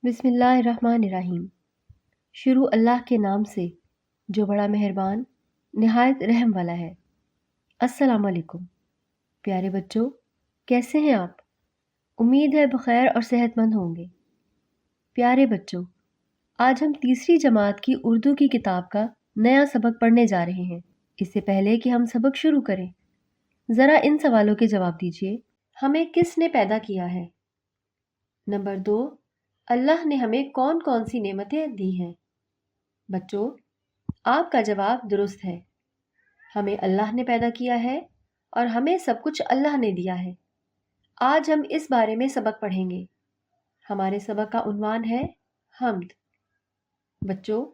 بسم اللہ الرحمن الرحیم۔ شروع اللہ کے نام سے جو بڑا مہربان نہایت رحم والا ہے۔ السلام علیکم پیارے بچوں، کیسے ہیں آپ؟ امید ہے بخیر اور صحت مند ہوں گے۔ پیارے بچوں، آج ہم تیسری جماعت کی اردو کی کتاب کا نیا سبق پڑھنے جا رہے ہیں۔ اس سے پہلے کہ ہم سبق شروع کریں، ذرا ان سوالوں کے جواب دیجیے۔ ہمیں کس نے پیدا کیا ہے؟ نمبر 2، اللہ نے ہمیں کون کون سی نعمتیں دی ہیں؟ بچوں، آپ کا جواب درست ہے۔ ہمیں اللہ نے پیدا کیا ہے اور ہمیں سب کچھ اللہ نے دیا ہے۔ آج ہم اس بارے میں سبق پڑھیں گے۔ ہمارے سبق کا عنوان ہے حمد۔ بچوں،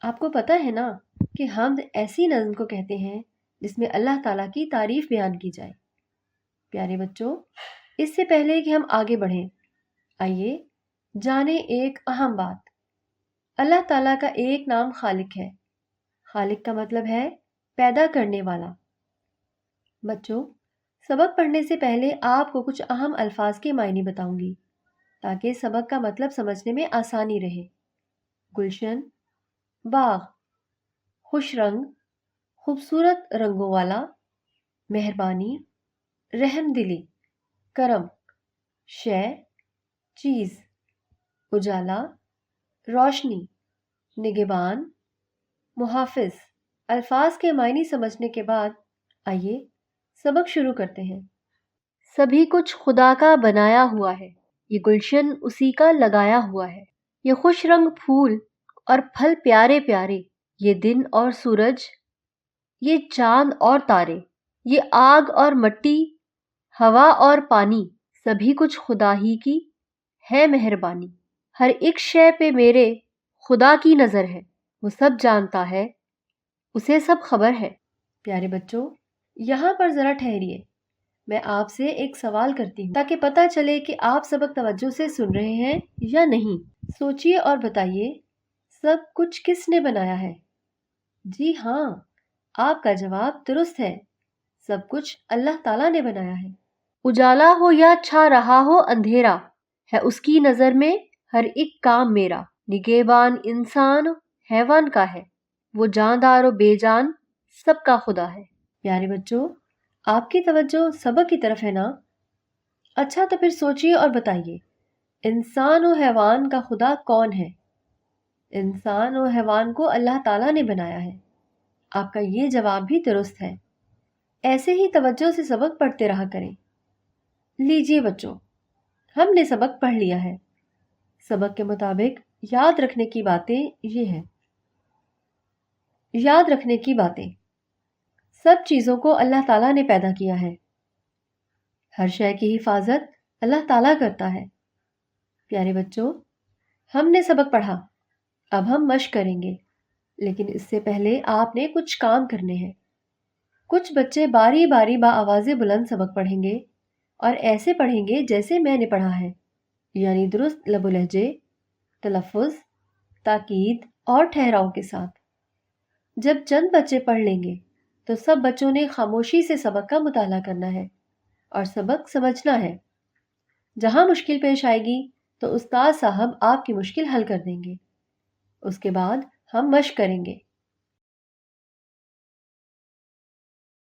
آپ کو پتہ ہے نا کہ حمد ایسی نظم کو کہتے ہیں جس میں اللہ تعالیٰ کی تعریف بیان کی جائے۔ پیارے بچوں، اس سے پہلے کہ ہم آگے بڑھیں، آئیے جانیں ایک اہم بات۔ اللہ تعالیٰ کا ایک نام خالق ہے۔ خالق کا مطلب ہے پیدا کرنے والا۔ بچوں، سبق پڑھنے سے پہلے آپ کو کچھ اہم الفاظ کے معنی بتاؤں گی تاکہ سبق کا مطلب سمجھنے میں آسانی رہے۔ گلشن، باغ، خوش رنگ، خوبصورت رنگوں والا، مہربانی، رحم دلی، کرم، شے، چیز، اجالا، روشنی، نگہبان، محافظ۔ الفاظ کے معنی سمجھنے کے بعد آئیے سبق شروع کرتے ہیں۔ سبھی کچھ خدا کا بنایا ہوا ہے، یہ گلشن اسی کا لگایا ہوا ہے۔ یہ خوش رنگ پھول اور پھل پیارے پیارے، یہ دن اور سورج، یہ چاند اور تارے، یہ آگ اور مٹی، ہوا اور پانی، سبھی کچھ خدا ہی کی ہے مہربانی۔ ہر ایک شے پہ میرے خدا کی نظر ہے، وہ سب جانتا ہے، اسے سب خبر ہے۔ پیارے بچوں، یہاں پر ذرا ٹھہریے، میں آپ سے ایک سوال کرتی ہوں تاکہ پتہ چلے کہ آپ سبق توجہ سے سن رہے ہیں یا نہیں۔ سوچئے اور بتائیے، سب کچھ کس نے بنایا ہے؟ جی ہاں، آپ کا جواب درست ہے، سب کچھ اللہ تعالیٰ نے بنایا ہے۔ اجالا ہو یا چھا رہا ہو اندھیرا، ہے اس کی نظر میں ہر ایک کام میرا۔ نگہبان انسان حیوان کا ہے، وہ جاندار و بے جان سب کا خدا ہے۔ پیارے بچوں، آپ کی توجہ سبق کی طرف ہے نا؟ اچھا تو پھر سوچئے اور بتائیے، انسان و حیوان کا خدا کون ہے؟ انسان و حیوان کو اللہ تعالیٰ نے بنایا ہے۔ آپ کا یہ جواب بھی درست ہے۔ ایسے ہی توجہ سے سبق پڑھتے رہا کریں۔ لیجئے بچوں، ہم نے سبق پڑھ لیا ہے۔ سبق کے مطابق یاد رکھنے کی باتیں یہ ہیں۔ یاد رکھنے کی باتیں، سب چیزوں کو اللہ تعالیٰ نے پیدا کیا ہے۔ ہر شے کی حفاظت اللہ تعالیٰ کرتا ہے۔ پیارے بچوں، ہم نے سبق پڑھا، اب ہم مشق کریں گے، لیکن اس سے پہلے آپ نے کچھ کام کرنے ہیں۔ کچھ بچے باری باری بآواز بلند سبق پڑھیں گے اور ایسے پڑھیں گے جیسے میں نے پڑھا ہے، یعنی درست لب و لہجے، تلفظ، تاکید اور ٹھہراؤ کے ساتھ۔ جب چند بچے پڑھ لیں گے تو سب بچوں نے خاموشی سے سبق کا مطالعہ کرنا ہے اور سبق سمجھنا ہے۔ جہاں مشکل پیش آئے گی تو استاد صاحب آپ کی مشکل حل کر دیں گے۔ اس کے بعد ہم مشق کریں گے۔